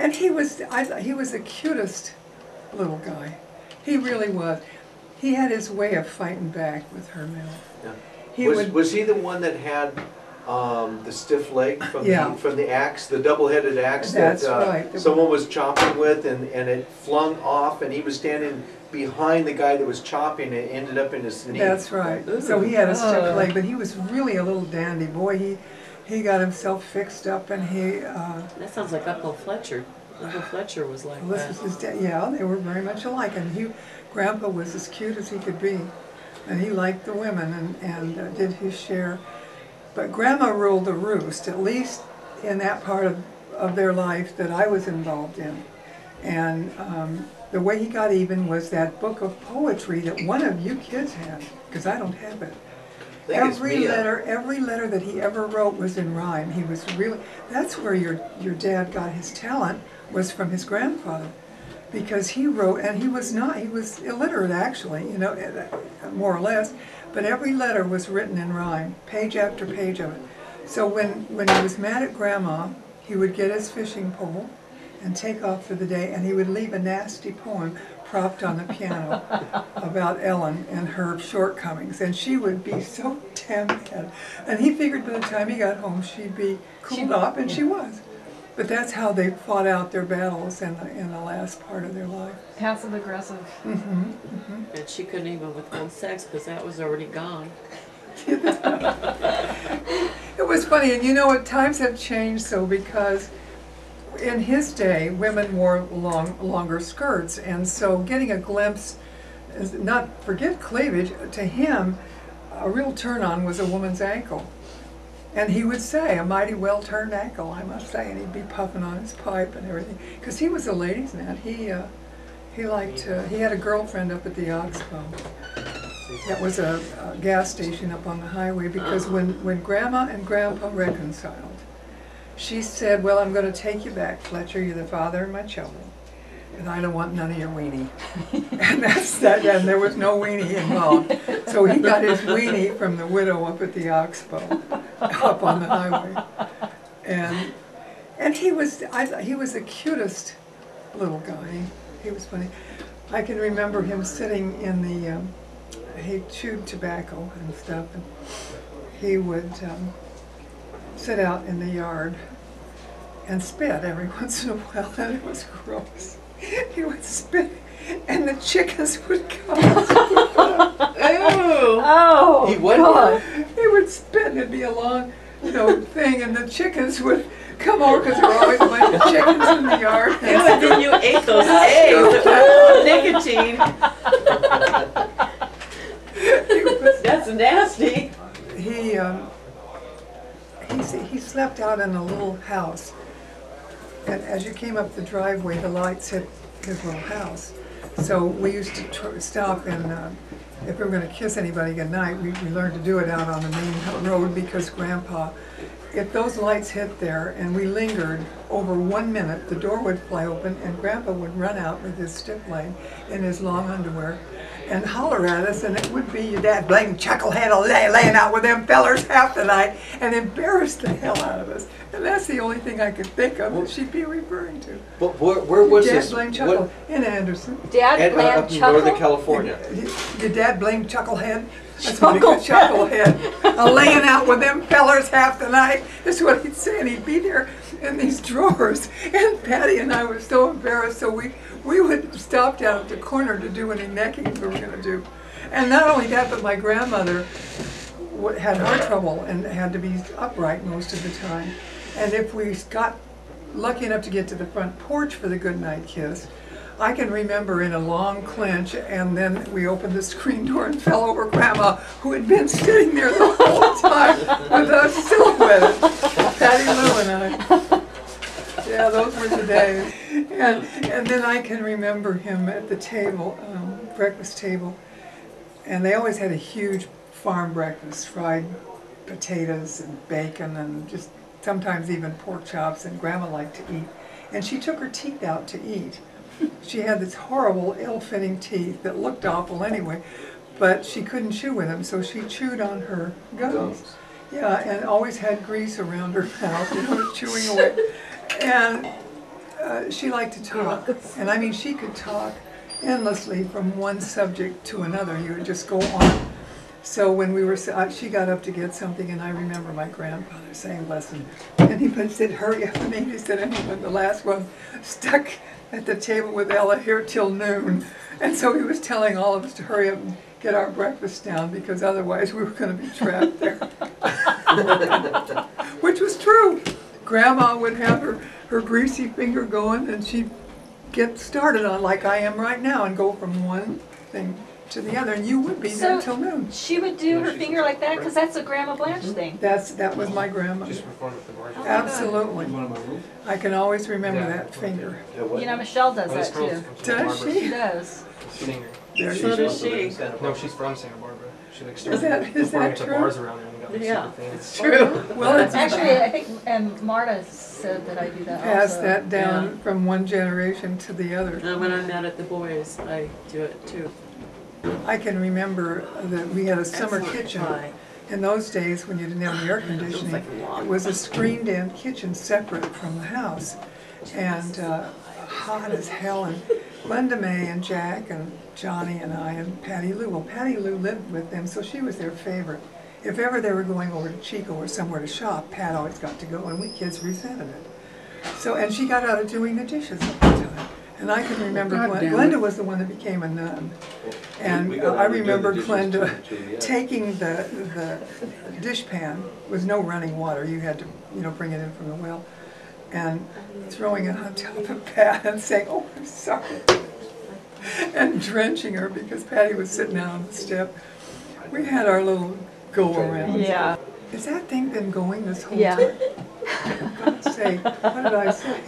And he was the cutest little guy. He really was. He had his way of fighting back with her now. Yeah. Was he the one that had the stiff leg from the axe, the double-headed axe that right. Someone was chopping with, and it flung off, and he was standing behind the guy that was chopping, and it ended up in his knee. That's right. Ooh. So he had a stiff leg, but he was really a little dandy boy. He got himself fixed up, and he. That sounds like Uncle Fletcher. Uncle Fletcher was like that. Was his dad. Yeah, they were very much alike, and Grandpa was as cute as he could be, and he liked the women and did his share. But Grandma ruled the roost, at least in that part of their life that I was involved in. And the way he got even was that book of poetry that one of you kids had, because I don't have it. Every letter that he ever wrote was in rhyme. He was really, that's where your dad got his talent, was from his grandfather. Because he wrote, and he was illiterate actually, you know, more or less, but every letter was written in rhyme, page after page of it. So when he was mad at Grandma, he would get his fishing pole and take off for the day, and he would leave a nasty poem propped on the piano about Ellen and her shortcomings, and she would be so damn mad. And he figured by the time he got home she'd be cooled off, and she was. But that's how they fought out their battles in the last part of their life. Passive aggressive. Mm-hmm, mm-hmm. And she couldn't even withhold sex because that was already gone. It was funny, and you know what, times have changed so, because in his day women wore longer skirts, and so getting a glimpse, forget cleavage, to him a real turn-on was a woman's ankle. And he would say, a mighty well-turned ankle, I must say, and he'd be puffing on his pipe and everything. Because he was a ladies' man. He had a girlfriend up at the Oxbow. That was a gas station up on the highway, because when Grandma and Grandpa reconciled, she said, well, I'm going to take you back, Fletcher, you're the father of my children, and I don't want none of your weenie. And that's that, and there was no weenie involved. So he got his weenie from the widow up at the Oxbow, up on the highway. And he was the cutest little guy. He was funny. I can remember him sitting in the, he chewed tobacco and stuff, and he would sit out in the yard and spit every once in a while, and it was gross. He would spit, and the chickens would come. Oh, he would. He would spit, and it'd be a long, thing, and the chickens would come over because there were always a bunch of chickens in the yard. Ew, and then you ate those eggs. Nicotine. That's nasty. He slept out in a little house, and as you came up the driveway, the lights hit his little house. So we used to stop, and if we were going to kiss anybody goodnight, we learned to do it out on the main road, because Grandpa, if those lights hit there and we lingered over 1 minute, the door would fly open and Grandpa would run out with his stiff leg in his long underwear and holler at us, and it would be, your dad blamed chucklehead laying out with them fellers half the night, and embarrass the hell out of us. And that's the only thing I could think of that she'd be referring to. But where was Dad this? blamed Chuckle in Anderson. Dad blamed up in Northern California. Your dad blamed Chucklehead. That's what he called Chucklehead. Laying out with them fellers half the night. That's what he'd say, and he'd be there in these drawers. And Patty and I were so embarrassed, so we would stop down at the corner to do any necking we were going to do. And not only that, but my grandmother had heart trouble and had to be upright most of the time. And if we got lucky enough to get to the front porch for the goodnight kiss, I can remember in a long clinch, and then we opened the screen door and fell over Grandma, who had been sitting there the whole time with us silhouetted, Patty Lou and I. Yeah, those were the days. And then I can remember him at the table, breakfast table, and they always had a huge farm breakfast, fried potatoes and bacon and just sometimes even pork chops, and Grandma liked to eat. And she took her teeth out to eat. She had this horrible, ill-fitting teeth that looked awful anyway, but she couldn't chew with them, so she chewed on her gums. Yeah, and always had grease around her mouth, chewing away. And she liked to talk, and I mean, she could talk endlessly from one subject to another. You would just go on. So when we were, she got up to get something, and I remember my grandfather saying, "Lesson," and he said, "Hurry up," and he said, "Anyone, the last one stuck at the table with Ella here till noon," and so he was telling all of us to hurry up and get our breakfast down because otherwise we were going to be trapped there, which was true. Grandma would have her greasy finger going, and she'd get started on like I am right now and go from one thing to the other, and you would be there till noon. She would do her finger like that because that's a Grandma Blanche thing. That was my grandma. Just perform with the board. Oh, Absolutely. I can always remember that finger. You know, Michelle does that This girl's too. from Santa Does Barbara. she? She does. Singer. There So you does she. No, she's from Santa Barbara. She like Is started that performing at the true? bars around there and got like, Yeah. super famous. True. Well, it's Actually, I think Marta said that I do that passed also. that down from one generation to the other. And when I'm out at the boys, I do it too. I can remember that we had a summer Excellent kitchen. pie. In those days, when you didn't have the air conditioning, like a log. it was a screened-in kitchen separate from the house, and hot as hell. And Glenda May and Jack and Johnny and I and Patty Lou. Well, Patty Lou lived with them, so she was their favorite. If ever they were going over to Chico or somewhere to shop, Pat always got to go, and we kids resented it. So, and she got out of doing the dishes all the time. And I can remember Glenda was the one that became a nun. And I remember Glenda taking the dish pan with no running water. You had to, bring it in from the well, and throwing it on top of Pat and saying, "Oh, I'm sorry," and drenching her because Patty was sitting out on the step. We had our little go around. Yeah. Has that thing been going this whole Yeah. time? For God's sake, what did I say?